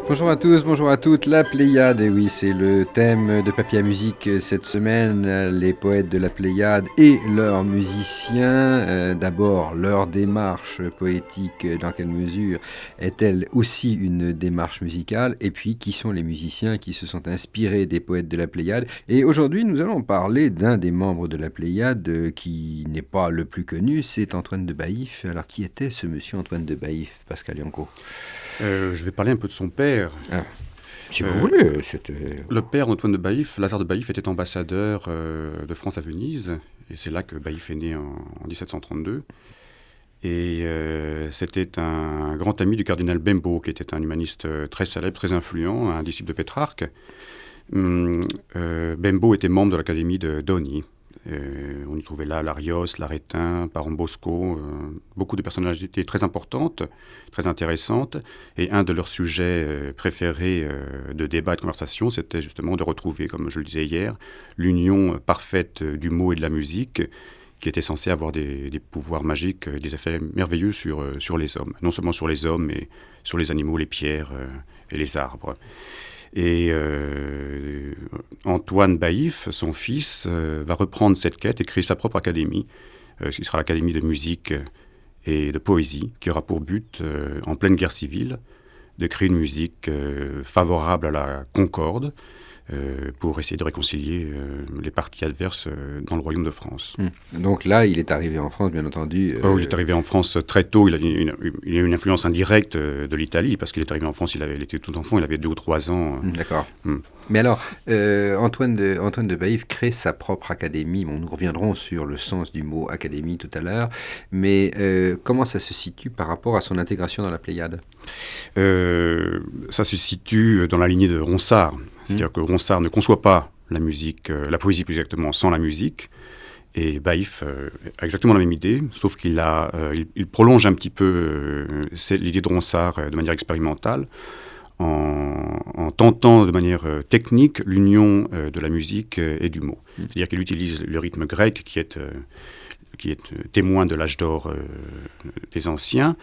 Bonjour à tous, bonjour à toutes. La Pléiade, et oui, c'est le thème de Papier à musique cette semaine. Les poètes de la Pléiade et leurs musiciens. D'abord, leur démarche poétique, dans quelle mesure est-elle aussi une démarche musicale? Et puis, qui sont les musiciens qui se sont inspirés des poètes de la Pléiade? Et aujourd'hui, nous allons parler d'un des membres de la Pléiade qui n'est pas le plus connu, c'est Antoine de Baïf. Alors, qui était ce monsieur Antoine de Baïf, Pascal Yanko? Je vais parler un peu de son père. Ah, si vous Euh, voulez, c'était... le père d'Antoine de Baïf, Lazare de Baïf, était ambassadeur de France à Venise. Et c'est là que Baïf est né en 1732. Et c'était un grand ami du cardinal Bembo, qui était un humaniste très célèbre, très influent, un disciple de Pétrarque. Bembo était membre de l'académie de Doni. On y trouvait là Larios, l'Arétin, Baron Bosco, beaucoup de personnalités très importantes, très intéressantes. Et un de leurs sujets préférés de débat et de conversation, c'était justement de retrouver, comme je le disais hier, l'union parfaite du mot et de la musique, qui était censée avoir des pouvoirs magiques, des effets merveilleux sur les hommes. Non seulement sur les hommes, mais sur les animaux, les pierres et les arbres. Et Antoine Baïf, son fils, va reprendre cette quête et créer sa propre académie, qui sera l'Académie de musique et de poésie, qui aura pour but, en pleine guerre civile, de créer une musique favorable à la concorde, pour essayer de réconcilier les parties adverses dans le royaume de France. Donc là, il est arrivé en France, bien entendu. Oh, il est arrivé en France très tôt. Il a une influence indirecte de l'Italie, parce qu'il est arrivé en France, il était tout enfant, il avait 2 ou 3 ans. D'accord. Hmm. Mais alors, Antoine de Baïf crée sa propre académie. Bon, nous reviendrons sur le sens du mot académie tout à l'heure. Mais comment ça se situe par rapport à son intégration dans la Pléiade? Ça se situe dans la lignée de Ronsard. C'est-à-dire que Ronsard ne conçoit pas la musique, la poésie plus exactement, sans la musique. Et Baïf a exactement la même idée, sauf il prolonge un petit peu l'idée de Ronsard de manière expérimentale, en tentant de manière technique l'union de la musique et du mot. C'est-à-dire qu'il utilise le rythme grec qui est témoin de l'âge d'or des anciens.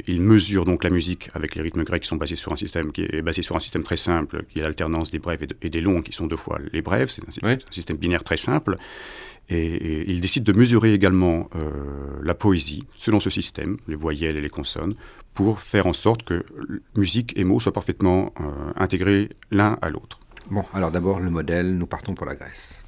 Il mesure donc la musique avec les rythmes grecs qui sont basés sur un système qui est basé sur un système très simple, qui est l'alternance des brèves et des longs, qui sont 2 fois les brèves. C'est un système binaire très simple. Et il décide de mesurer également la poésie selon ce système, les voyelles et les consonnes, pour faire en sorte que musique et mots soient parfaitement intégrés l'un à l'autre. Bon, alors d'abord, le modèle, nous partons pour la Grèce.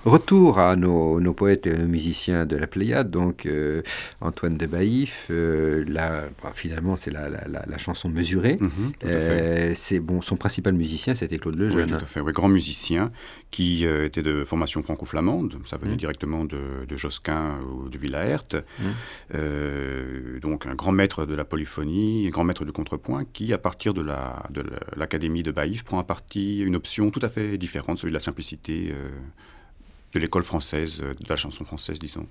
Retour à nos poètes et nos musiciens de la Pléiade, donc Antoine de Baïf, finalement c'est la chanson mesurée. Tout à fait. C'est bon, son principal musicien c'était Claude Lejeune. Oui, tout à fait. Oui, grand musicien qui était de formation franco-flamande, ça venait directement de Josquin ou de Willaert. Donc un grand maître de la polyphonie, un grand maître du contrepoint qui, à partir de l'académie de Baïf, prend à partie une option tout à fait différente, celui de la simplicité de l'école française, de la chanson française, disons.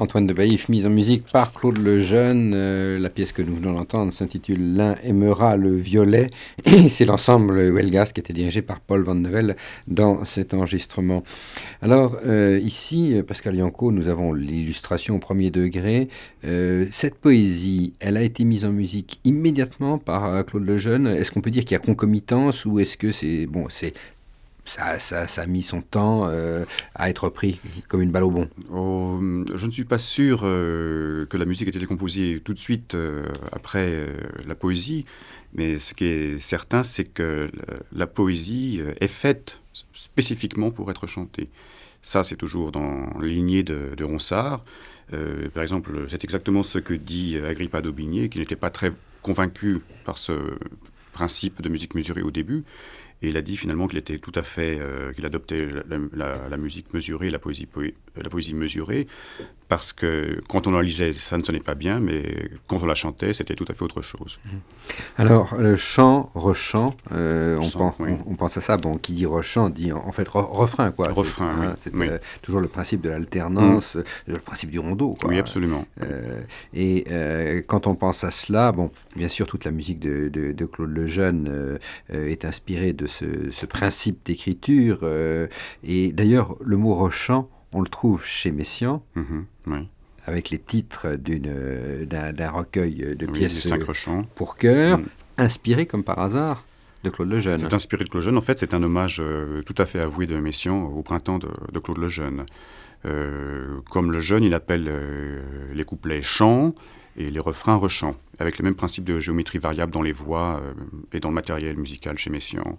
Antoine de Baïf, mise en musique par Claude Lejeune. La pièce que nous venons d'entendre s'intitule L'un aimera le violet. Et c'est l'ensemble Huelgas qui était dirigé par Paul Van Nevel dans cet enregistrement. Alors, ici, Pascal Yanco, nous avons l'illustration au premier degré. Cette poésie, elle a été mise en musique immédiatement par Claude Lejeune. Est-ce qu'on peut dire qu'il y a concomitance ou est-ce que c'est... Bon, ça a mis son temps à être pris comme une balle au bond. Je ne suis pas sûr que la musique ait été composée tout de suite après la poésie, mais ce qui est certain, c'est que la poésie est faite spécifiquement pour être chantée. Ça, c'est toujours dans la lignée de Ronsard. Par exemple, c'est exactement ce que dit Agrippa d'Aubigné, qui n'était pas très convaincu par ce principe de musique mesurée au début. Et il a dit finalement qu'il était tout à fait, qu'il adoptait la musique mesurée, la poésie mesurée, parce que quand on la lisait, ça ne sonnait pas bien, mais quand on la chantait, c'était tout à fait autre chose. Alors, le chant, rechant, Oui. on pense à ça, bon, qui dit rechant dit en fait refrain, quoi. Refrain, C'est oui. toujours le principe de l'alternance, le principe du rondeau, quoi. Oui, absolument. Et quand on pense à cela, bon, bien sûr, toute la musique de Claude Lejeune est inspirée de ce principe d'écriture. Et d'ailleurs, le mot rechant, on le trouve chez Messiaen, Oui. avec les titres d'un recueil de pièces 5 rechants pour chœur, inspiré comme par hasard de Claude Lejeune. C'est inspiré de Claude Lejeune. En fait, c'est un hommage tout à fait avoué de Messiaen au printemps de Claude Lejeune. Comme Lejeune, il appelle les couplets chants et les refrains rechants, avec le même principe de géométrie variable dans les voix et dans le matériel musical chez Messiaen,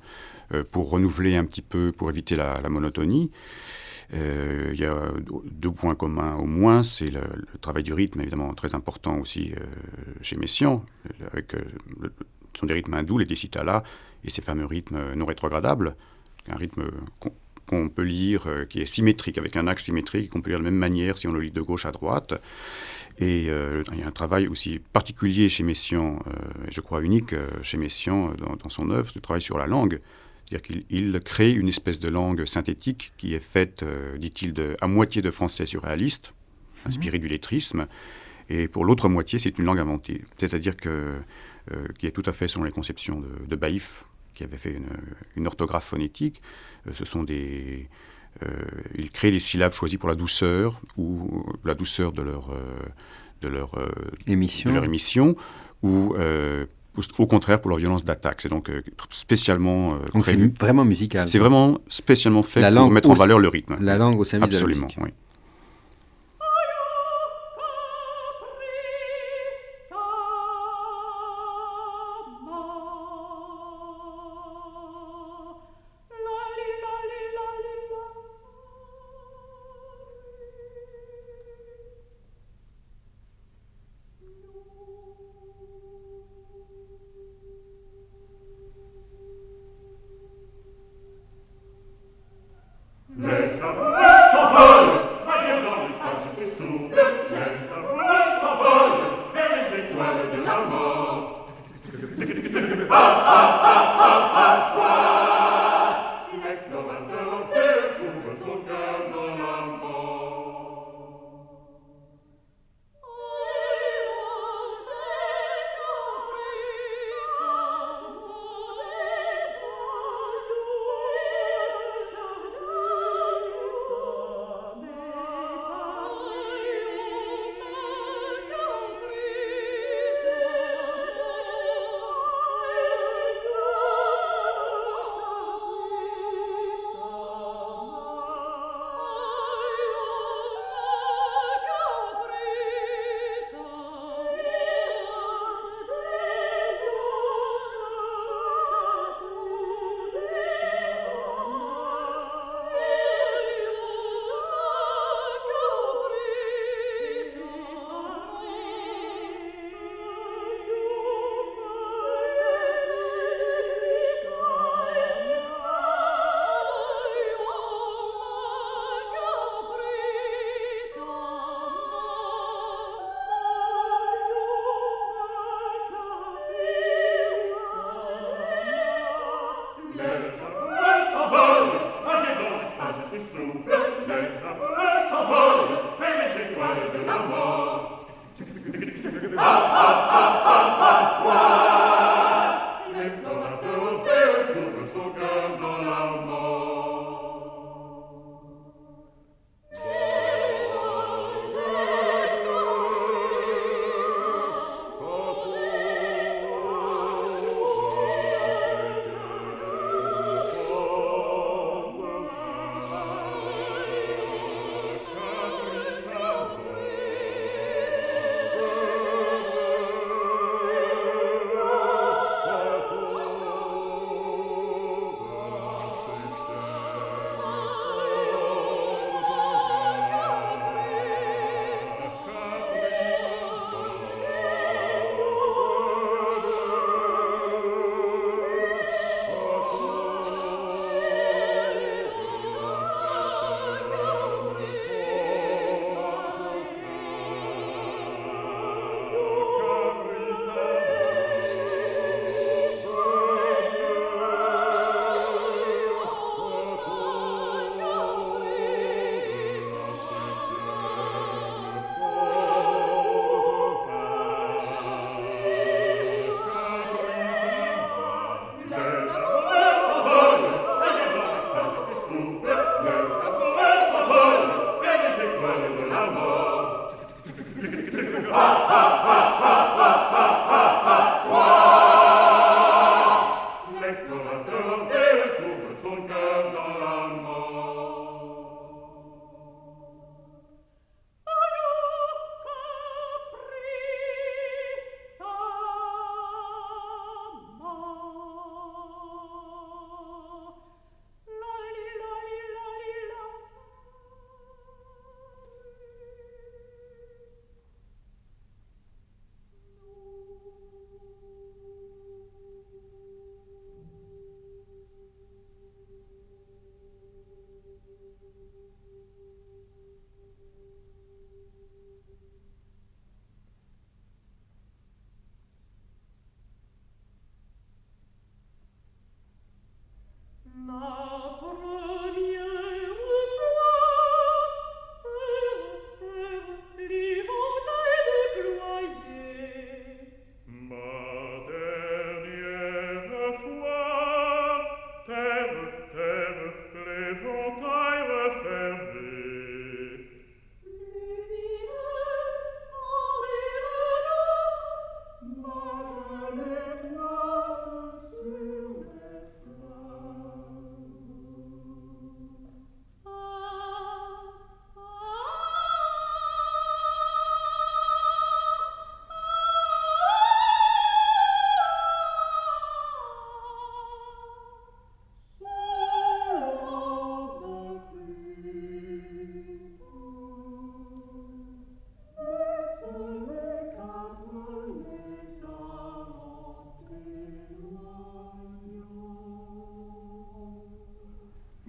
pour renouveler un petit peu, pour éviter la monotonie. Il y a 2 points communs au moins, c'est le travail du rythme, évidemment très important aussi chez Messiaen, avec ce sont des rythmes hindous, les décitalas, et ces fameux rythmes non rétrogradables, un rythme qu'on peut lire, qui est symétrique, avec un axe symétrique, qu'on peut lire de la même manière si on le lit de gauche à droite. Et il y a un travail aussi particulier chez Messiaen, je crois unique chez Messiaen dans son œuvre, ce travail sur la langue. C'est-à-dire qu'il crée une espèce de langue synthétique qui est faite, dit-il, à moitié de français surréaliste, inspiré du lettrisme, et pour l'autre moitié, c'est une langue inventée. C'est-à-dire qui est tout à fait selon les conceptions de Baïf, qui avait fait une orthographe phonétique. Il crée les syllabes choisies pour la douceur, ou la douceur de leur émission, ou au contraire pour leur violence d'attaque. C'est donc spécialement donc prévu. C'est vraiment musical. C'est vraiment spécialement fait pour mettre en valeur le rythme. La langue au service de la musique. Absolument, oui. les amoureux s'envolent vers les étoiles de la mort. Soir, l'explorateur fait retrouver son cœur dans la mort. L'explorateur fait retrouver son cœur dans la mort.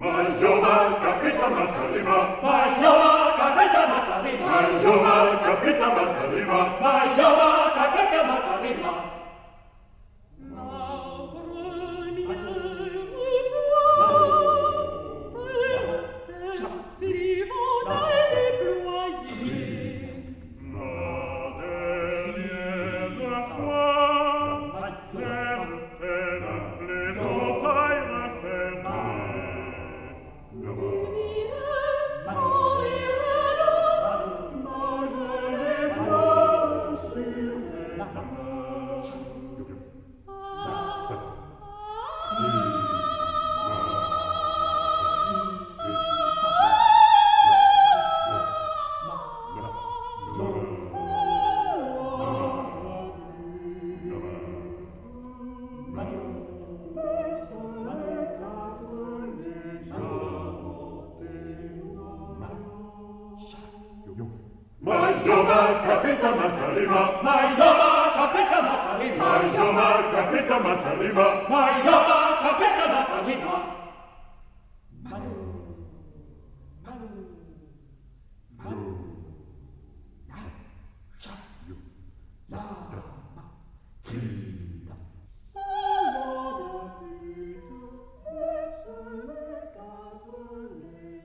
Mayoma kapita masalima, Mayoma kapita masalima, Mayoma kapita masalima, Mayoma kapita masalima. Mayoma kapita masalima, Mayoma kapita masalima, Mayoma kapita masalima, Mayoma kapita masalima. Solo de fuite, les quatre les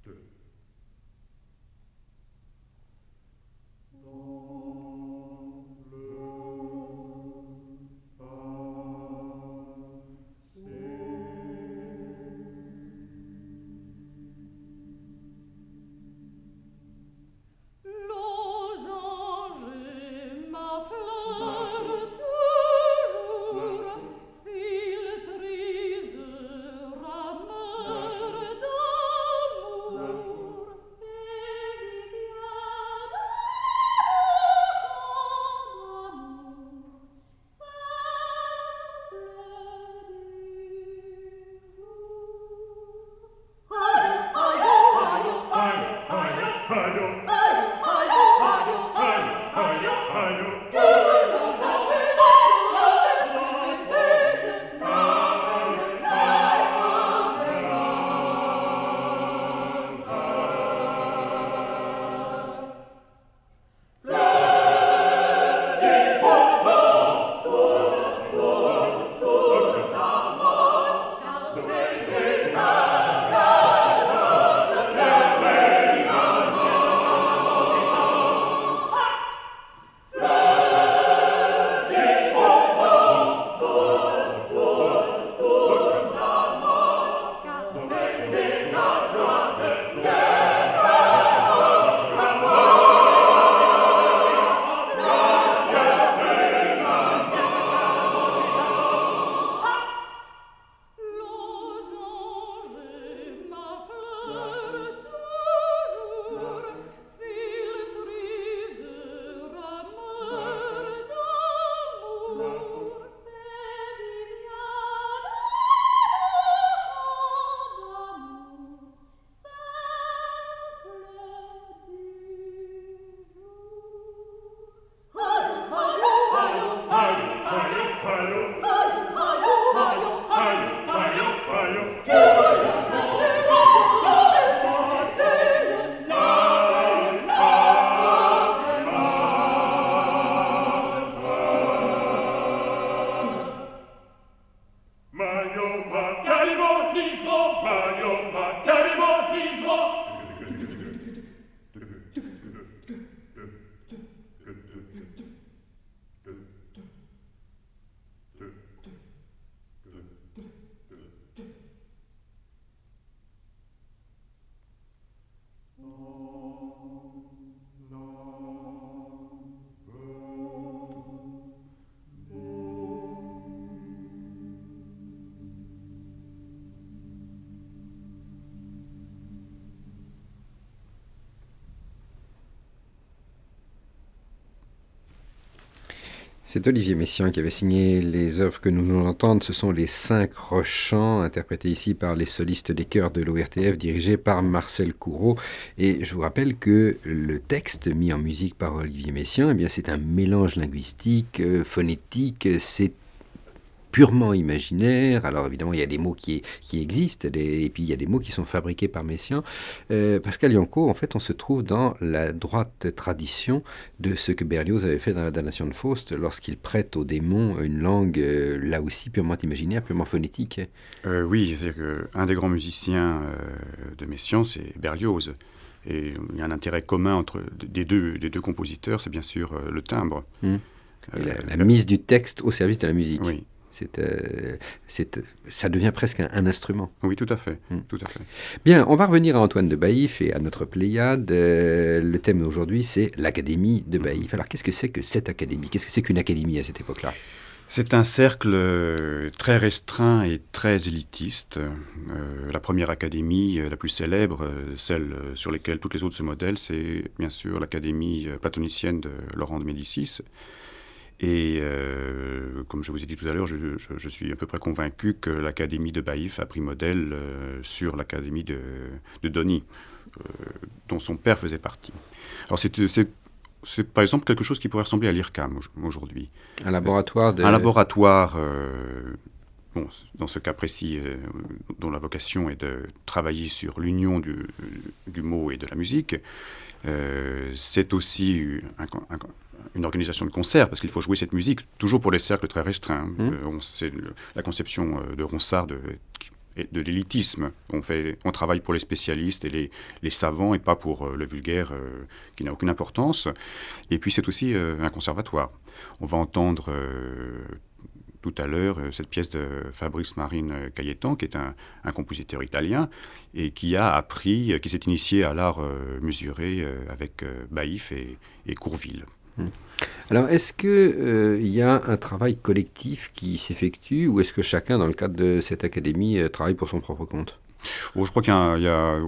Deux. C'est Olivier Messiaen qui avait signé les œuvres que nous venons d'entendre. Ce sont les 5 rechants, interprétés ici par les solistes des chœurs de l'ORTF, dirigés par Marcel Couraud. Et je vous rappelle que le texte mis en musique par Olivier Messiaen, eh bien, c'est un mélange linguistique, phonétique, c'est purement imaginaire. Alors évidemment, il y a des mots qui existent, et puis il y a des mots qui sont fabriqués par Messiaen. Pascal Yanco, en fait, on se trouve dans la droite tradition de ce que Berlioz avait fait dans la damnation de Faust, lorsqu'il prête aux démons une langue, là aussi, purement imaginaire, purement phonétique. Oui, c'est-à-dire qu'un des grands musiciens de Messiaen, c'est Berlioz. Et il y a un intérêt commun entre des deux compositeurs, c'est bien sûr le timbre. Et la mise du texte au service de la musique. Oui. Ça devient presque un instrument. Oui, tout à fait, tout à fait. Bien, on va revenir à Antoine de Baïf et à notre Pléiade. Le thème d'aujourd'hui, c'est l'Académie de Baïf. Alors, qu'est-ce que c'est que cette académie? Qu'est-ce que c'est qu'une académie à cette époque-là? C'est un cercle très restreint et très élitiste. La première académie, la plus célèbre, celle sur laquelle toutes les autres se modèlent, c'est bien sûr l'académie platonicienne de Laurent de Médicis. Et comme je vous ai dit tout à l'heure, je suis à peu près convaincu que l'Académie de Baïf a pris modèle sur l'Académie de Doni, dont son père faisait partie. Alors c'est par exemple quelque chose qui pourrait ressembler à l'IRCAM aujourd'hui. Un laboratoire Un laboratoire, bon, dans ce cas précis, dont la vocation est de travailler sur l'union du mot et de la musique. C'est aussi une organisation de concert, parce qu'il faut jouer cette musique, toujours pour les cercles très restreints. C'est la conception de Ronsard de l'élitisme. On travaille pour les spécialistes et les savants, et pas pour le vulgaire, qui n'a aucune importance. Et puis c'est aussi un conservatoire. On va entendre tout à l'heure cette pièce de Fabrice Marine Cailletan, qui est un compositeur italien, et qui s'est initié à l'art mesuré avec Baïf et Courville. Alors, est-ce qu'il y a un travail collectif qui s'effectue, ou est-ce que chacun, dans le cadre de cette académie, travaille pour son propre compte? Bon, je crois qu'il y a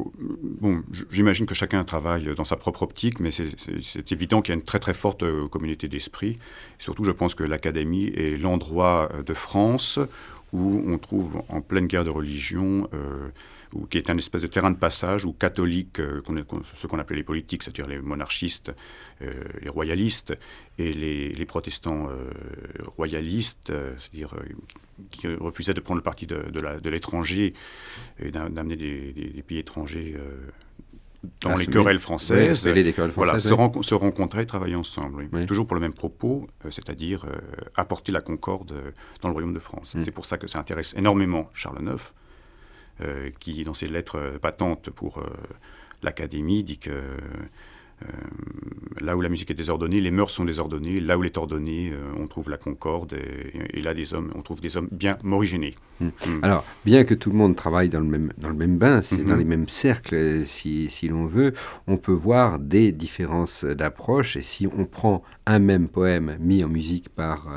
bon, j'imagine que chacun travaille dans sa propre optique, mais c'est évident qu'il y a une très très forte communauté d'esprit. Surtout, je pense que l'académie est l'endroit de France où on trouve en pleine guerre de religion, qui est un espèce de terrain de passage où catholiques, ce qu'on appelait les politiques, c'est-à-dire les monarchistes, les royalistes, et les protestants royalistes, c'est-à-dire qui refusaient de prendre le parti de l'étranger et d'amener des pays étrangers dans les querelles françaises, voilà, se rencontrer et travailler ensemble. Oui. Oui. Toujours pour le même propos, c'est-à-dire apporter la concorde dans le royaume de France. C'est pour ça que ça intéresse énormément Charles IX, qui, dans ses lettres patentes pour l'Académie, dit que là où la musique est désordonnée, les mœurs sont désordonnées. Là où elle est ordonnée, on trouve la concorde. Et là, on trouve des hommes bien morigénés. Alors, bien que tout le monde travaille dans le même bain, c'est dans les mêmes cercles, si l'on veut, on peut voir des différences d'approche. Et si on prend un même poème mis en musique par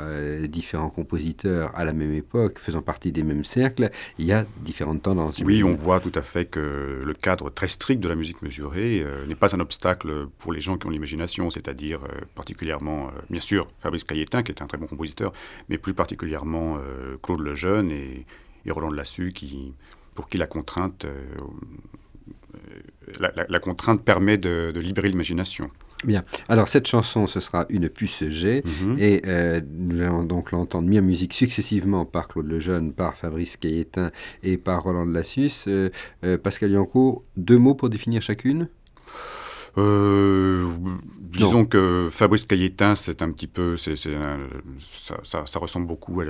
différents compositeurs à la même époque, faisant partie des mêmes cercles, il y a différentes tendances. Oui, on voit tout à fait que le cadre très strict de la musique mesurée n'est pas un obstacle pour les gens qui ont l'imagination, c'est-à-dire particulièrement, bien sûr, Fabrice Cailletin, qui est un très bon compositeur, mais plus particulièrement Claude Lejeune et Roland de Lassus, pour qui la contrainte permet de libérer l'imagination. Bien. Alors, cette chanson, ce sera Une puce G, et nous allons donc l'entendre mis en musique successivement par Claude Lejeune, par Fabrice Cailletin et par Roland de Lassus. Pascal Yanco, 2 mots pour définir chacune? Disons que Fabrice Cailletin, c'est un petit peu, ça ressemble beaucoup à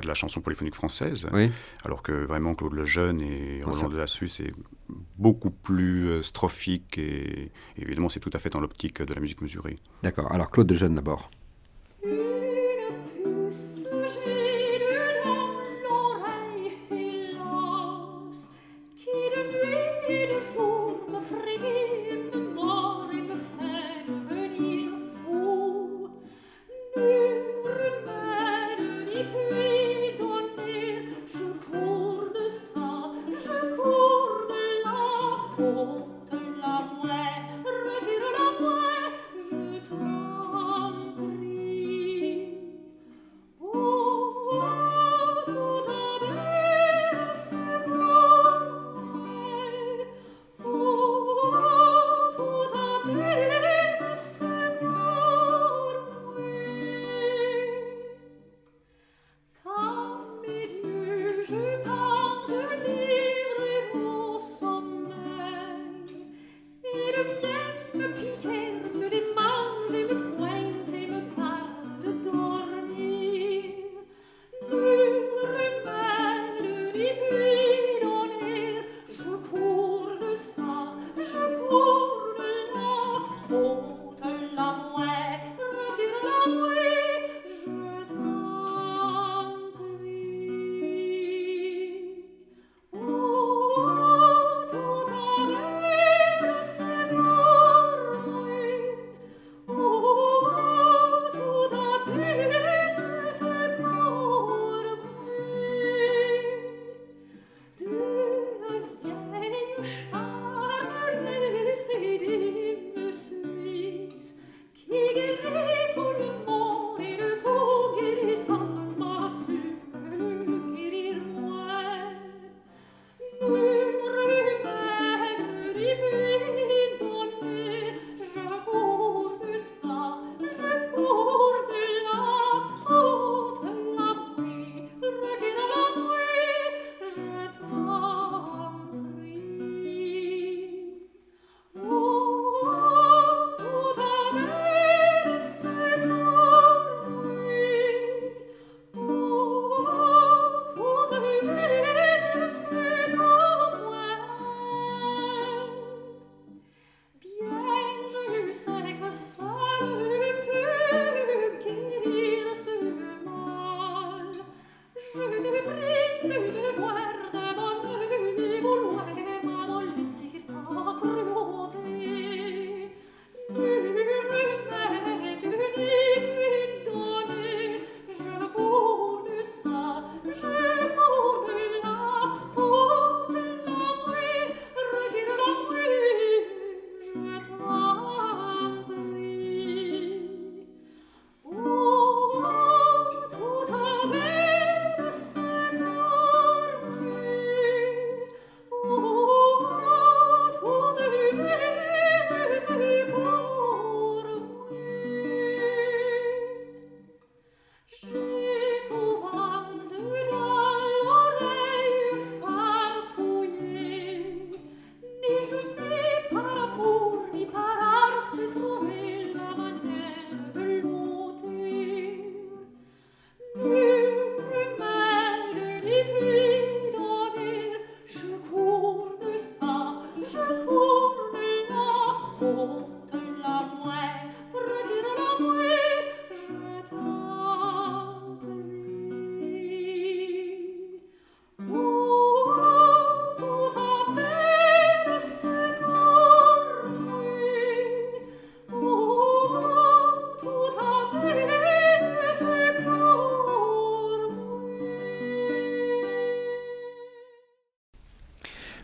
la chanson polyphonique française, oui. Alors que vraiment Claude Lejeune et Roland de Lassus, c'est beaucoup plus strophique et évidemment c'est tout à fait dans l'optique de la musique mesurée. D'accord, alors Claude Lejeune d'abord.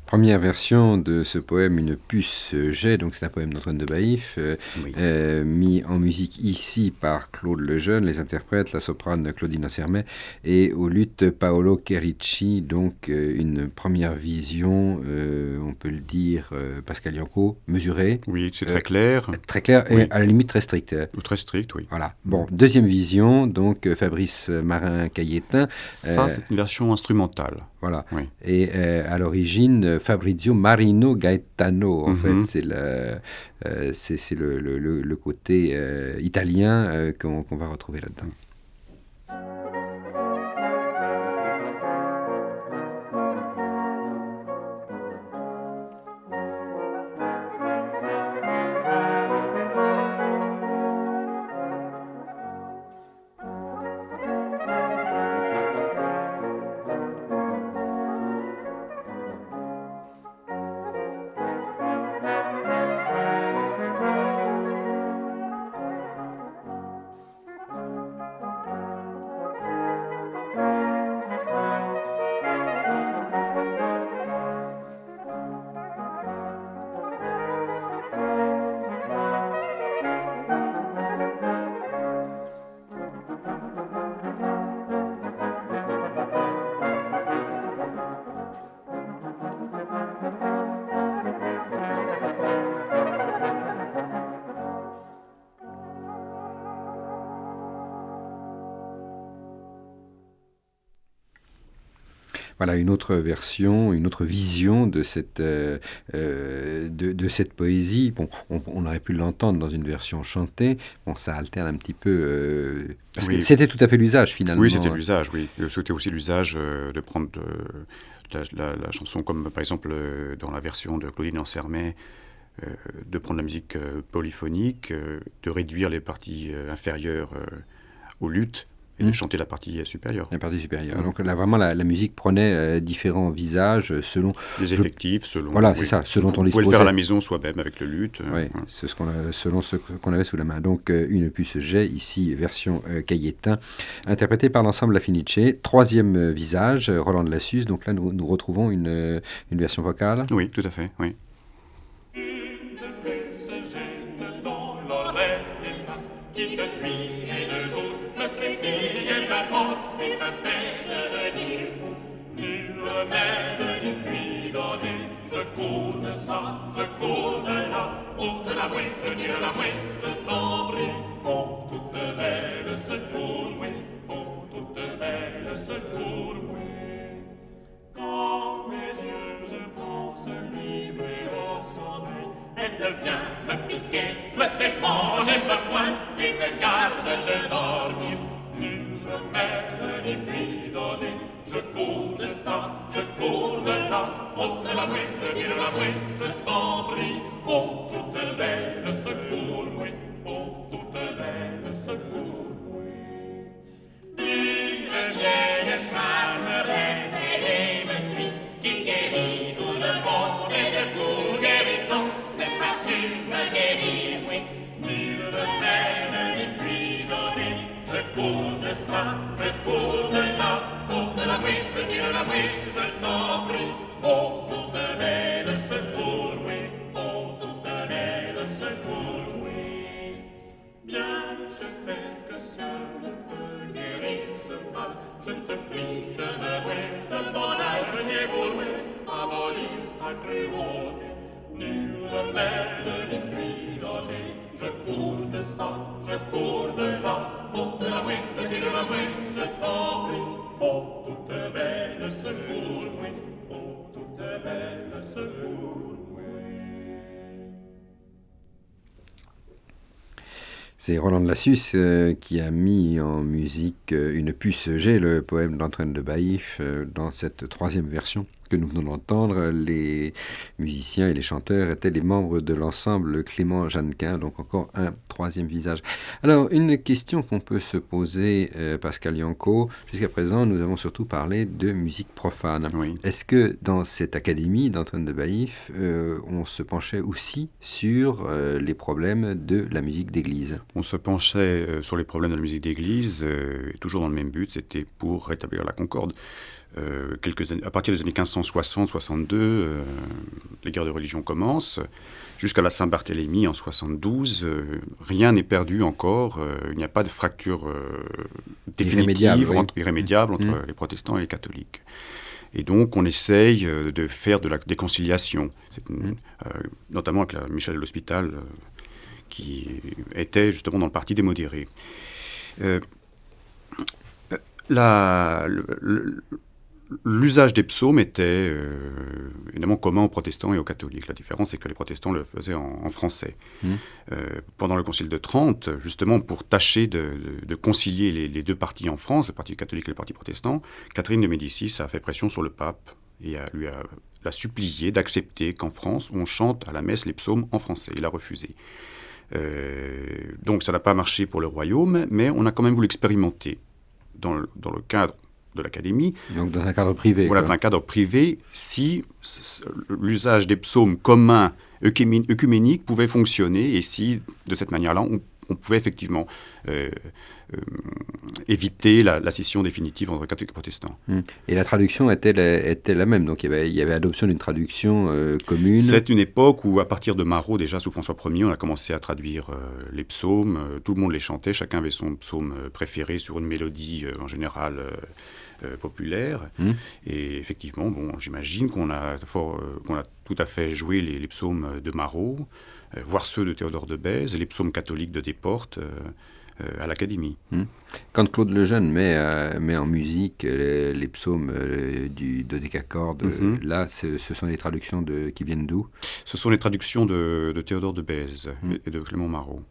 Première version de ce poème, Une puce jet, donc c'est un poème d'Antoine de Baïf, Oui. mis en musique ici par Claude Lejeune, les interprètes, la soprane Claudine Ossermet et au luth Paolo Cherici, donc une première vision, on peut le dire, Pascal Yanko, mesurée. Oui, c'est très clair. Très clair Oui. et à la limite très stricte. Ou très strict, oui. Voilà. Bon, deuxième vision, donc Fabrice Marin-Cailletin. Ça, c'est une version instrumentale. Voilà. Oui. Et à l'origine, Fabrizio Marino Gaetano, en fait, c'est le côté italien qu'on va retrouver là-dedans. Voilà une autre version, une autre vision de cette, de cette poésie. Bon, on aurait pu l'entendre dans une version chantée. Bon, ça alterne un petit peu, parce que c'était tout à fait l'usage finalement. Oui, c'était l'usage, oui. C'était aussi l'usage de prendre la chanson comme par exemple dans la version de Claudine Ansermet, de prendre la musique polyphonique, de réduire les parties inférieures au luth, et de chanter la partie supérieure. La partie supérieure. Donc là, vraiment, la musique prenait différents visages selon... Les effectifs, selon... Voilà, c'est ça, selon ton dispositif. On pouvait le faire à la maison soi-même avec le luth. Oui, c'est selon ce qu'on avait sous la main. Donc, une puce jet, ici, version Cailletin, interprétée par l'ensemble La Fenice. Troisième visage, Roland de Lassus. Donc là, nous retrouvons une version vocale. Oui, tout à fait, oui. Une puce jette dans l'oreille et passe, qui de nuit et de jour me fait crier ma mort et me fait devenir fou. Nul remède n'y puis donner, je cours de ça, je cours de là, ôte la bouée, retire la bouée, je t'en prie. Oh, toute belle secours, oui, oh, toute belle secours, oui. Quand mes yeux, je pense, livrés au sommeil, elle devient me piquer, me fait manger me poing et me garde de dormir. Nul remède n'y puis donner, je cours de ça, je cours de là, ôte la bouée, retire la bouée, je t'en prie. Oh, toute belle secours, oui, oh, toute belle secours, oui. Une vieille charmeresse oui, je t'en prie. Oh, toute belle secours, oui. Oh, toute belle secours, oui. Bien, je sais que seul peut guérir ce mal. Je te prie de m'avouer de mon avenir voué, abolir ta cruauté. Nul remède n'est plus donné. Je cours de ça, je cours de là. Pour te l'avouer, je t'en prie. Oh, toute belle secours, oui. Oh, toute belle secours, oui. C'est Roland de Lassus qui a mis en musique Une puce G, le poème d'Antoine de Baïf, dans cette troisième version que nous venons d'entendre. Les musiciens et les chanteurs étaient les membres de l'ensemble Clément Jeannequin, donc encore un troisième visage. Alors, une question qu'on peut se poser, Pascal Yanko, jusqu'à présent, nous avons surtout parlé de musique profane. Oui. Est-ce que dans cette académie d'Antoine de Baïf, on se penchait aussi sur les problèmes de la musique d'église? On se penchait sur les problèmes de la musique d'église, et toujours dans le même but, c'était pour rétablir la concorde. À partir des années 1560-62, les guerres de religion commencent. Jusqu'à la Saint-Barthélemy en 72, rien n'est perdu encore. Il n'y a pas de fracture définitive, irrémédiable entre les protestants et les catholiques. Et donc, on essaye de faire de la déconciliation, notamment avec Michel de l'Hospital, qui était justement dans le parti des modérés. L'usage des psaumes était évidemment commun aux protestants et aux catholiques. La différence, c'est que les protestants le faisaient en français. Pendant le Concile de Trente, justement pour tâcher de concilier les deux partis en France, le parti catholique et le parti protestant, Catherine de Médicis a fait pression sur le pape et l'a supplié d'accepter qu'en France, on chante à la messe les psaumes en français. Il a refusé. Donc ça n'a pas marché pour le royaume, mais on a quand même voulu expérimenter dans le cadre de l'académie. Donc dans un cadre privé. Voilà, dans un cadre privé, si l'usage des psaumes communs œcuméniques pouvait fonctionner et si, de cette manière-là, on pouvait effectivement éviter la scission définitive entre catholiques et protestants. Et la traduction était la même, donc il y avait adoption d'une traduction commune. C'est une époque où, à partir de Marot, déjà sous François Ier, on a commencé à traduire les psaumes. Tout le monde les chantait, chacun avait son psaume préféré sur une mélodie en général populaire. Et effectivement, j'imagine qu'on a tout à fait joué les psaumes de Marot, voire ceux de Théodore de Bèze, et les psaumes catholiques de Desportes à l'Académie. Quand Claude Lejeune met en musique les psaumes du dodécacorde, là, ce sont les traductions qui viennent d'où? Ce sont les traductions de Théodore de Bèze et de Clément Marot.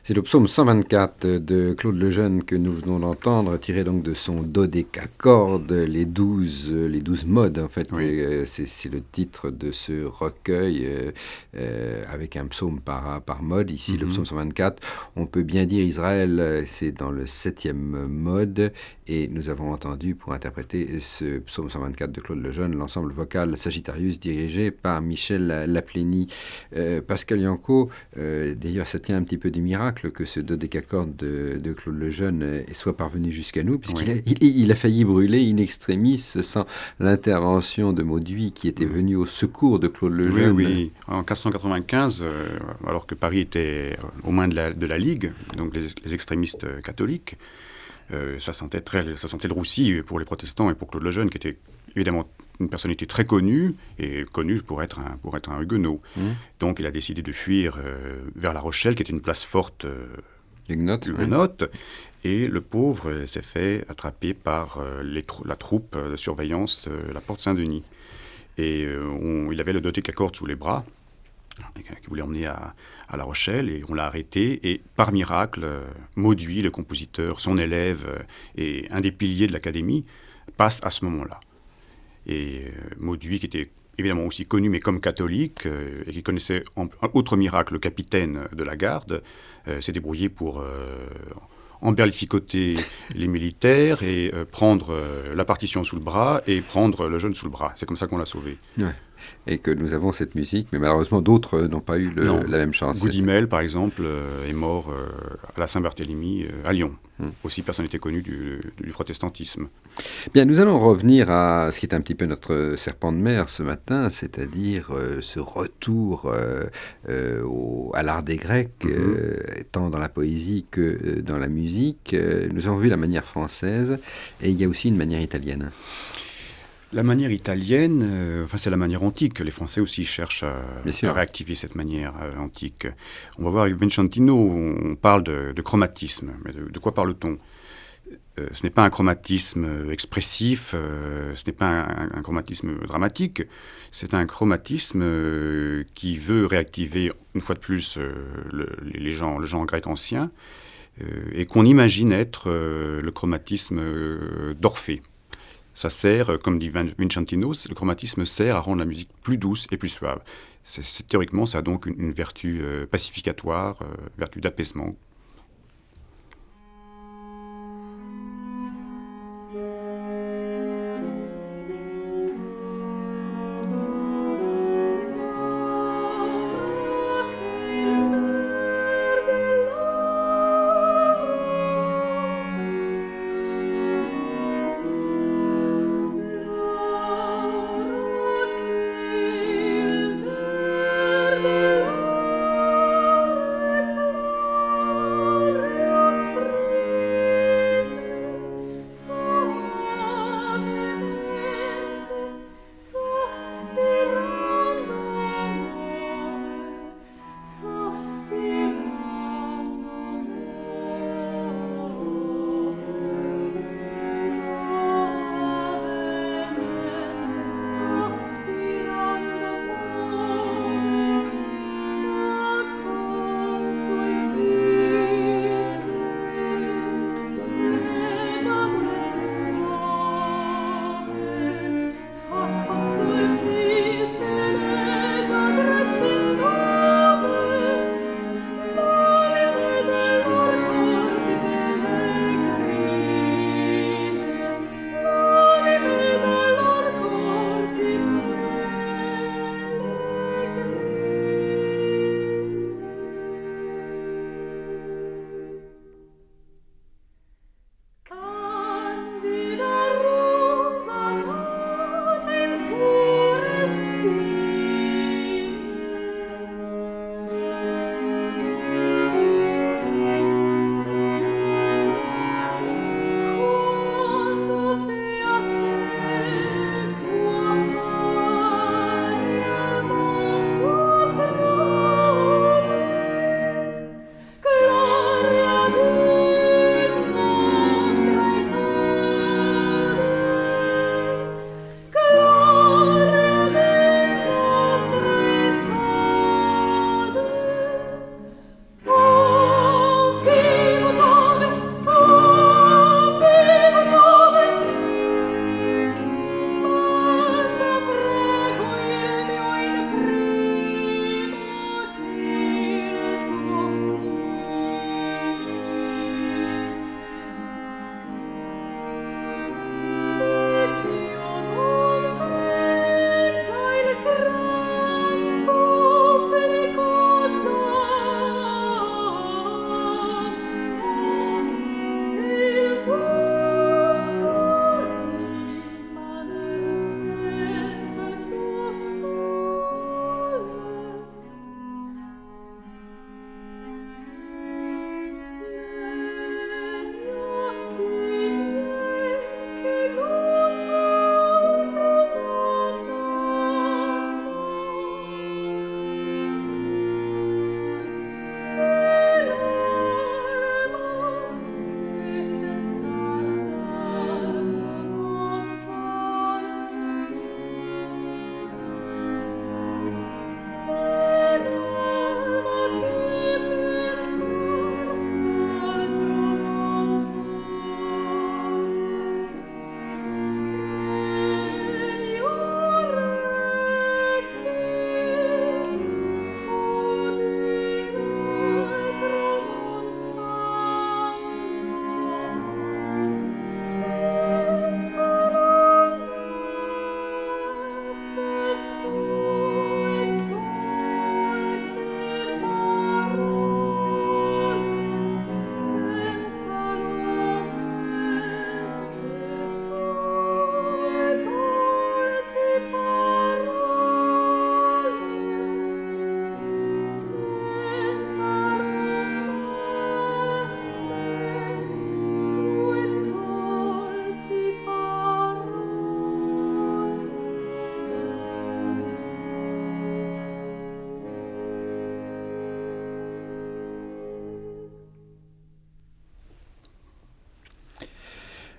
C'est le psaume 124 de Claude Lejeune que nous venons d'entendre, tiré donc de son dodécacorde, les 12 modes en fait. Oui. C'est le titre de ce recueil avec un psaume par mode. Ici, le psaume 124, on peut bien dire Israël, c'est dans le 7e mode. Et nous avons entendu, pour interpréter ce psaume 124 de Claude Lejeune, l'ensemble vocal Sagittarius dirigé par Michel Laplénie. Pascal Yanco, d'ailleurs, ça tient un petit peu du miracle que ce dodécacorde de Claude Lejeune soit parvenu jusqu'à nous, puisqu'il il a failli brûler in extremis sans l'intervention de Mauduit qui était venu au secours de Claude Lejeune. Oui. En 1595, alors que Paris était aux mains de la Ligue, donc les extrémistes catholiques, ça sentait le roussi pour les protestants et pour Claude Lejeune, qui était évidemment une personnalité très connue, et connue pour être un huguenot. Donc il a décidé de fuir vers La Rochelle, qui était une place forte huguenote, et le pauvre s'est fait attraper par la troupe de surveillance de la porte Saint-Denis. Et il avait le dodécacorde sous les bras, qui voulait emmener à La Rochelle, et on l'a arrêté, et par miracle, Mauduit, le compositeur, son élève et un des piliers de l'Académie, passe à ce moment-là. Et Mauduit, qui était évidemment aussi connu, mais comme catholique, et qui connaissait, autre miracle, le capitaine de la garde, s'est débrouillé pour emberlificoter les militaires et prendre la partition sous le bras et prendre le jeune sous le bras. C'est comme ça qu'on l'a sauvé. Ouais. Et que nous avons cette musique, mais malheureusement d'autres n'ont pas eu la même chance. Goudimel, par exemple, est mort à la Saint-Barthélemy à Lyon, aussi personnalité connue du protestantisme. Bien, nous allons revenir à ce qui est un petit peu notre serpent de mer ce matin, c'est-à-dire ce retour à l'art des Grecs, tant dans la poésie que dans la musique. Nous avons vu la manière française, et il y a aussi une manière italienne. La manière italienne, c'est la manière antique. Les Français aussi cherchent à réactiver cette manière antique. On va voir avec Vincentino, on parle de chromatisme. Mais de quoi parle-t-on ? Ce n'est pas un chromatisme expressif, ce n'est pas un chromatisme dramatique, c'est un chromatisme qui veut réactiver, une fois de plus, le genre grec ancien, et qu'on imagine être le chromatisme d'Orphée. Ça sert, comme dit Vincentino, le chromatisme sert à rendre la musique plus douce et plus suave. Théoriquement, ça a donc une vertu pacificatoire, vertu d'apaisement.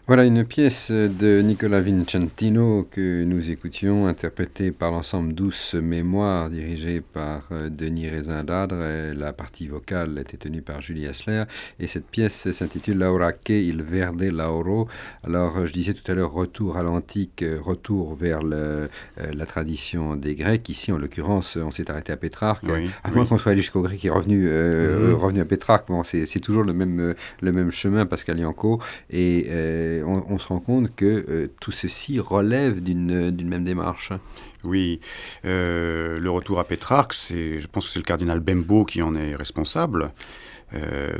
Voilà une pièce de Nicola Vincentino que nous écoutions, interprétée par l'ensemble Douce Mémoire, dirigé par Denis Rezin-Dadre. La partie vocale était tenue par Julie Hassler. Et cette pièce s'intitule Laura che il verde lauro. Alors, je disais tout à l'heure, retour à l'antique, retour vers la tradition des Grecs. Ici, en l'occurrence, on s'est arrêté à Pétrarque. Oui, À moins oui. qu'on soit allé jusqu'au grec et revenu à Pétrarque. Bon, c'est toujours le même chemin, Pascal Yanko. Et on se rend compte que tout ceci relève d'une même démarche. Oui, le retour à Pétrarque, je pense que c'est le cardinal Bembo qui en est responsable,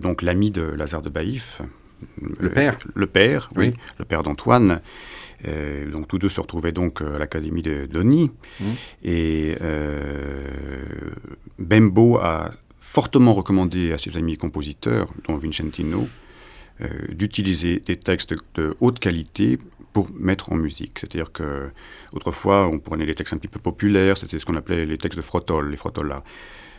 donc l'ami de Lazare de Baïf. Le père. Le père, oui, Oui. le père d'Antoine. Donc tous deux se retrouvaient donc à l'Académie de Doni. Et Bembo a fortement recommandé à ses amis compositeurs, dont Vincentino, d'utiliser des textes de haute qualité pour mettre en musique. C'est-à-dire qu'autrefois, on prenait les textes un petit peu populaires, c'était ce qu'on appelait les textes de Frottoll, les Frottola.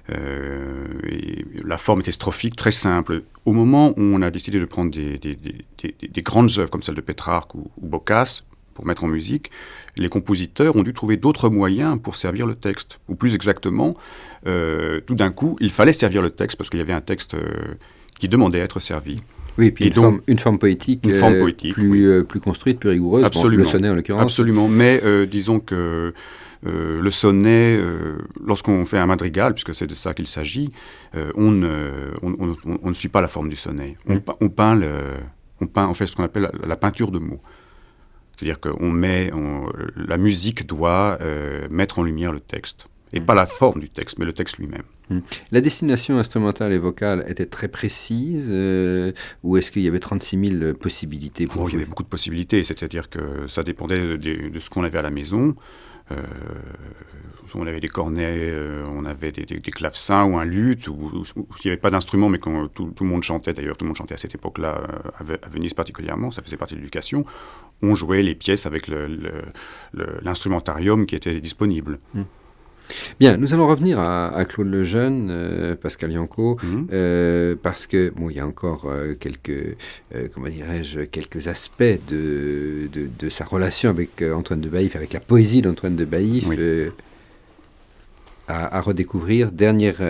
Et la forme était strophique, très simple. Au moment où on a décidé de prendre des grandes œuvres comme celle de Pétrarque ou Boccace pour mettre en musique, les compositeurs ont dû trouver d'autres moyens pour servir le texte. Ou plus exactement, tout d'un coup, il fallait servir le texte parce qu'il y avait un texte qui demandait à être servi. Oui, puis Et une forme poétique, plus construite, plus rigoureuse. Absolument. Bon, le sonnet en l'occurrence. Absolument, mais disons que le sonnet, lorsqu'on fait un madrigal, puisque c'est de ça qu'il s'agit, on ne suit pas la forme du sonnet. On peint en fait ce qu'on appelle la peinture de mots. C'est-à-dire que la musique doit mettre en lumière le texte. Et pas la forme du texte, mais le texte lui-même. La destination instrumentale et vocale était très précise, ou est-ce qu'il y avait 36 000 possibilités pour Il y jouer? avait beaucoup de possibilités, c'est-à-dire que ça dépendait de ce qu'on avait à la maison. On avait des cornets, on avait des clavecins ou un luth, ou s'il n'y avait pas d'instrument, mais quand tout le monde chantait, d'ailleurs tout le monde chantait à cette époque-là, à Venise particulièrement, ça faisait partie de l'éducation, on jouait les pièces avec l'instrumentarium qui était disponible. Bien, nous allons revenir à Claude Lejeune, Pascal Yanko, parce que il y a encore quelques aspects de sa relation avec Antoine de Baïf, avec la poésie d'Antoine de Baïf, à redécouvrir. Dernière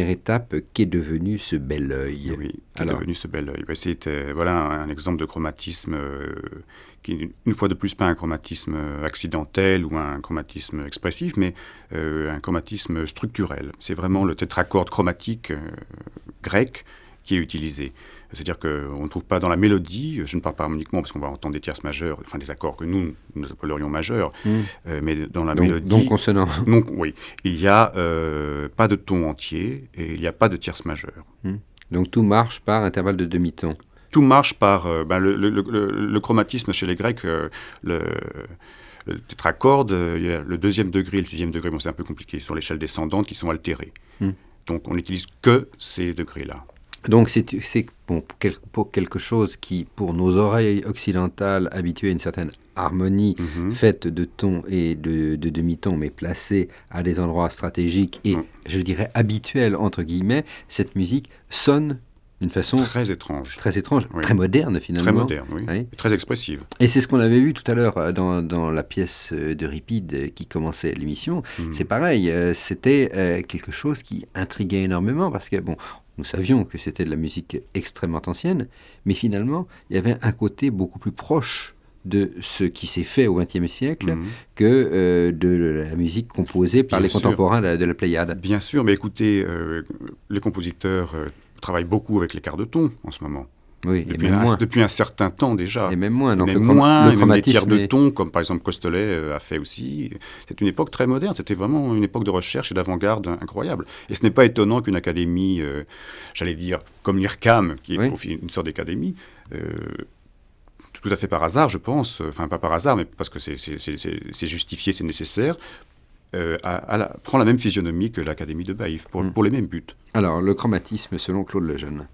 étape, qu'est devenu ce bel œil? Oui, qu'est devenu ce bel œil. C'était un exemple de chromatisme qui, une fois de plus, pas un chromatisme accidentel ou un chromatisme expressif, mais un chromatisme structurel. C'est vraiment le tétracorde chromatique grec qui est utilisé. C'est-à-dire qu'on ne trouve pas dans la mélodie, je ne parle pas harmoniquement parce qu'on va entendre des tierces majeures, enfin des accords que nous appellerions majeurs, mais dans la mélodie... Donc consonant. Donc oui, il n'y a pas de ton entier et il n'y a pas de tierces majeures. Donc tout marche par intervalle de demi-ton. Tout marche par le chromatisme chez les Grecs, le tétracorde, il y a le 2e degré et le 6e degré, c'est un peu compliqué, sur l'échelle descendante, qui sont altérés. Donc on n'utilise que ces degrés-là. Donc c'est pour quelque chose qui, pour nos oreilles occidentales habituées à une certaine harmonie faite de tons et de demi-tons, mais placée à des endroits stratégiques et, je dirais, habituels, entre guillemets, cette musique sonne d'une façon très étrange, oui. Très moderne finalement. Très moderne, oui. Oui. Très expressive. Et c'est ce qu'on avait vu tout à l'heure dans la pièce d'Euripide qui commençait l'émission. C'est pareil, c'était quelque chose qui intriguait énormément parce que, nous savions que c'était de la musique extrêmement ancienne, mais finalement, il y avait un côté beaucoup plus proche de ce qui s'est fait au XXe siècle que de la musique composée par les contemporains de la Pléiade. Bien sûr, mais écoutez, les compositeurs travaillent beaucoup avec les quarts de ton en ce moment. Oui, depuis un certain temps déjà. Et même moins. Donc le même les tiers de ton, comme par exemple Costelet a fait aussi. C'est une époque très moderne. C'était vraiment une époque de recherche et d'avant-garde incroyable. Et ce n'est pas étonnant qu'une académie, j'allais dire, comme l'IRCAM, qui est une sorte d'académie, tout à fait par hasard, je pense, enfin pas par hasard, mais parce que c'est justifié, c'est nécessaire, prend la même physionomie que l'Académie de Baïf, pour les mêmes buts. Alors, le chromatisme selon Claude Lejeune.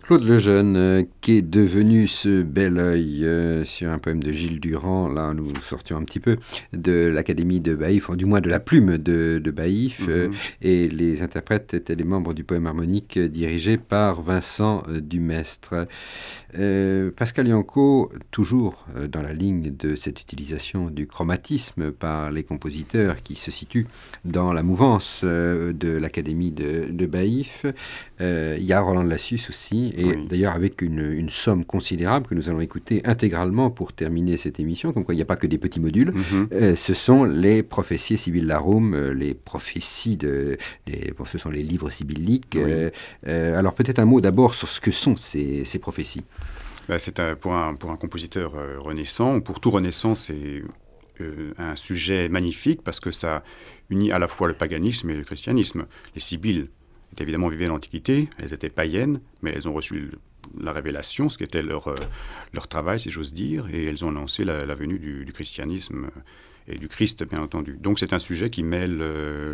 Claude Lejeune, qu'est devenu ce bel œil sur un poème de Gilles Durand. Là, nous sortions un petit peu de l'Académie de Baïf, ou du moins de la plume de Baïf, et les interprètes étaient les membres du poème harmonique dirigé par Vincent Dumestre. Pascal Yanco, toujours dans la ligne de cette utilisation du chromatisme par les compositeurs qui se situent dans la mouvance de l'Académie de Baïf. Il y a Roland de Lassus aussi, et d'ailleurs avec une somme considérable que nous allons écouter intégralement pour terminer cette émission, comme quoi il n'y a pas que des petits modules, ce sont les prophéties Sibyllarum, les prophéties, ce sont les livres sibylliques. Alors peut-être un mot d'abord sur ce que sont ces prophéties. C'est pour un compositeur renaissant, pour tout renaissant, c'est un sujet magnifique parce que ça unit à la fois le paganisme et le christianisme. Les Sibylles étaient évidemment vivaient l'Antiquité, elles étaient païennes, mais elles ont reçu la révélation, ce qui était leur travail, si j'ose dire, et elles ont annoncé la venue du christianisme et du Christ, bien entendu. Donc c'est un sujet qui mêle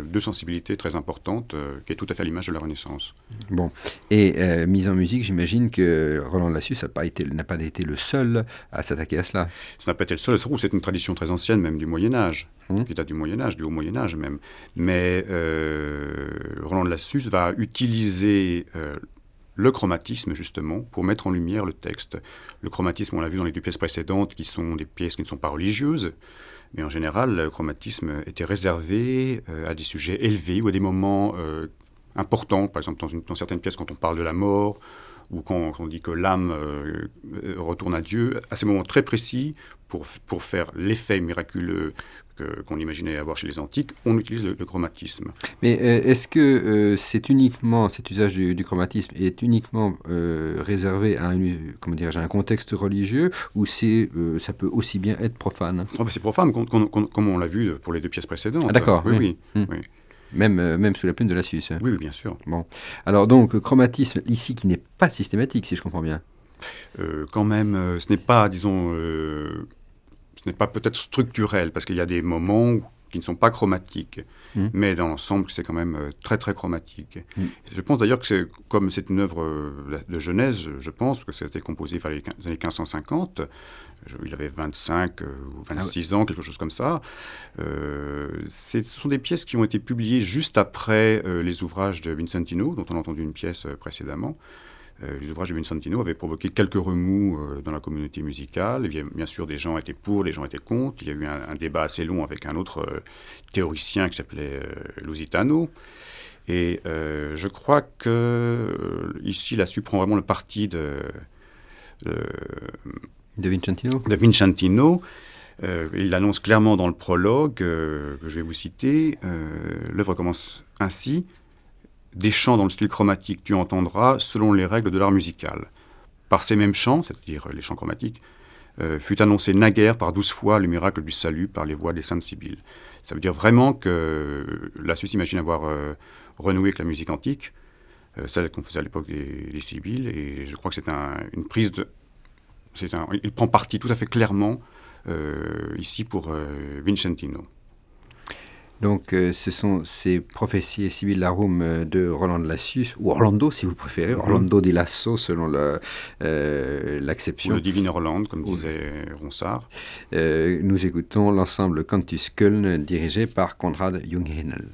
deux sensibilités très importantes, qui est tout à fait à l'image de la Renaissance. Bon, et mise en musique, j'imagine que Roland de Lassus n'a pas été le seul à s'attaquer à cela. Ça n'a pas été le seul, c'est une tradition très ancienne, même du Moyen-Âge, qui date du Moyen-Âge, du Haut Moyen-Âge même. Mais Roland de Lassus va utiliser le chromatisme, justement, pour mettre en lumière le texte. Le chromatisme, on l'a vu dans les deux pièces précédentes, qui sont des pièces qui ne sont pas religieuses, mais en général, le chromatisme était réservé à des sujets élevés ou à des moments importants. Par exemple, dans certaines pièces, quand on parle de la mort, ou quand on dit que l'âme retourne à Dieu, à ces moments très précis, pour faire l'effet miraculeux qu'on imaginait avoir chez les antiques, on utilise le chromatisme. Mais est-ce que cet usage du chromatisme est uniquement réservé à un contexte religieux, ou ça peut aussi bien être profane? C'est profane, comme on l'a vu pour les deux pièces précédentes. Ah, d'accord, oui. Même sous la plume de Lassus. Oui, bien sûr. Bon. Alors donc, chromatisme ici qui n'est pas systématique, si je comprends bien. Quand même, ce n'est pas, disons, ce n'est pas peut-être structurel, parce qu'il y a des moments qui ne sont pas chromatiques, mais dans l'ensemble, c'est quand même très, très chromatique. Je pense d'ailleurs que comme c'est une œuvre de Genèse, je pense, que ça a été composé dans les années 1550, il avait 25 ou 26 ans, quelque chose comme ça. Ce sont des pièces qui ont été publiées juste après les ouvrages de Vincentino, dont on a entendu une pièce précédemment. les ouvrages de Vincentino avaient provoqué quelques remous dans la communauté musicale. Bien sûr, des gens étaient pour, des gens étaient contre. Il y a eu un débat assez long avec un autre théoricien qui s'appelait Lusitano. Et je crois que ici, là-dessus, prend vraiment le parti de Vincentino. Il l'annonce clairement dans le prologue que je vais vous citer. L'œuvre commence ainsi. Des chants dans le style chromatique tu entendras selon les règles de l'art musical. Par ces mêmes chants, c'est-à-dire les chants chromatiques, fut annoncé naguère par 12 fois le miracle du salut par les voix des saintes Sibylles. Ça veut dire vraiment que Lassus s'imagine avoir renoué avec la musique antique, celle qu'on faisait à l'époque des Sibylles, et je crois que c'est une prise de... il prend parti tout à fait clairement ici pour Vincentino. Donc, ce sont ces prophéties Sibyllarum de Roland de Lassus, ou Orlando si vous préférez, Orlando di Lasso selon l'acception. Ou le divin Orlando, comme disait Ronsard. Nous écoutons l'ensemble Cantus Köln dirigé par Konrad Jungheinel.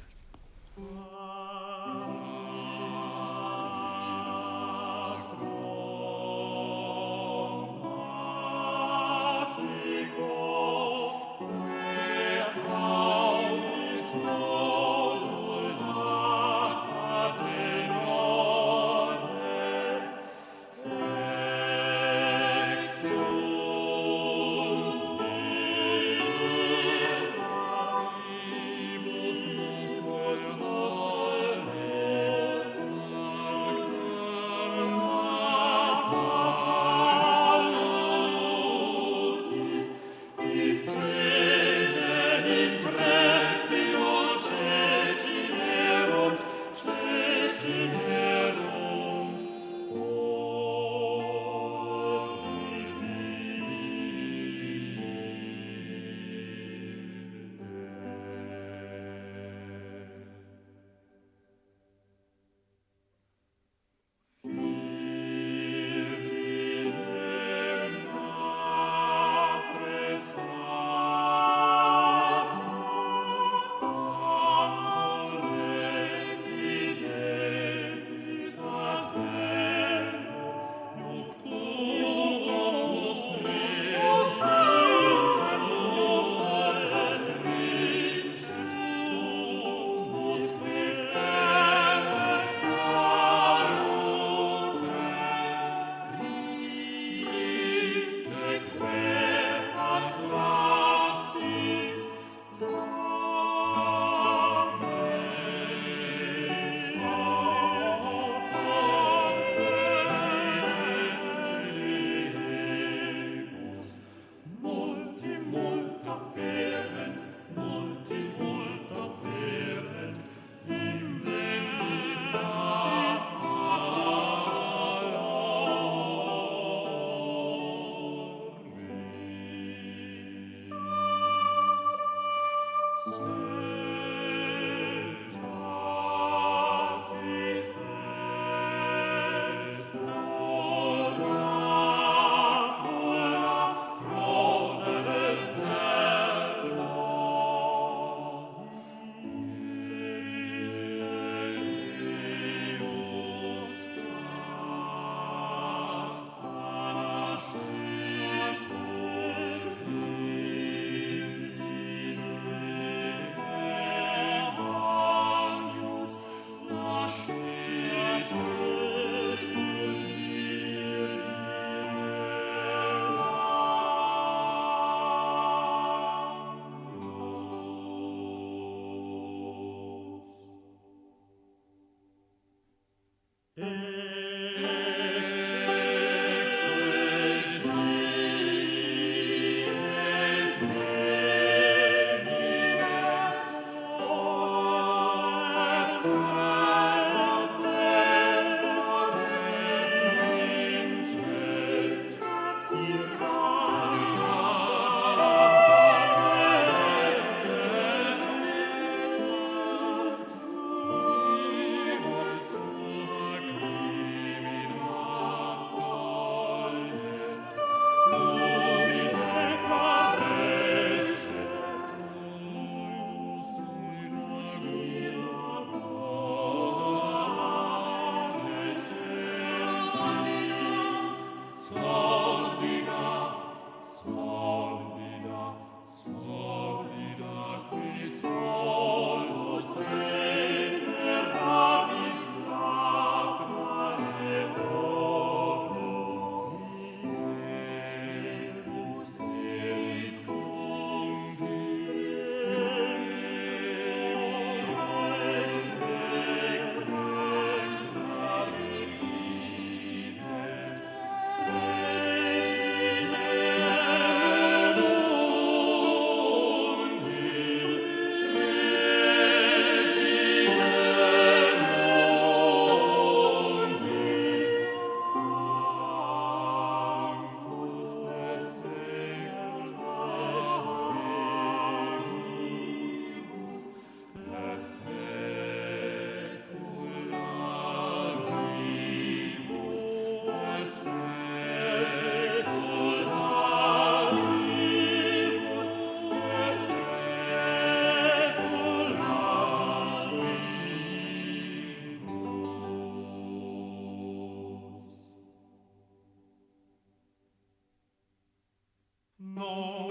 Thank you.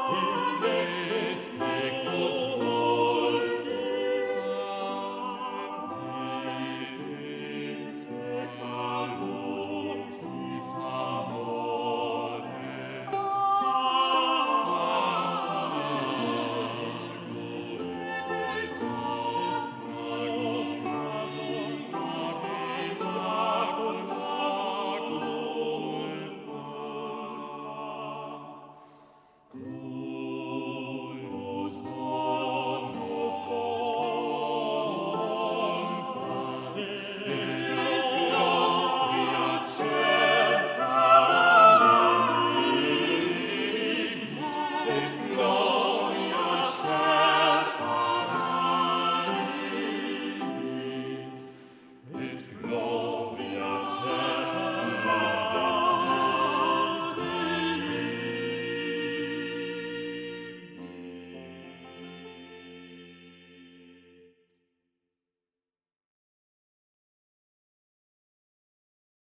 Ins Bett des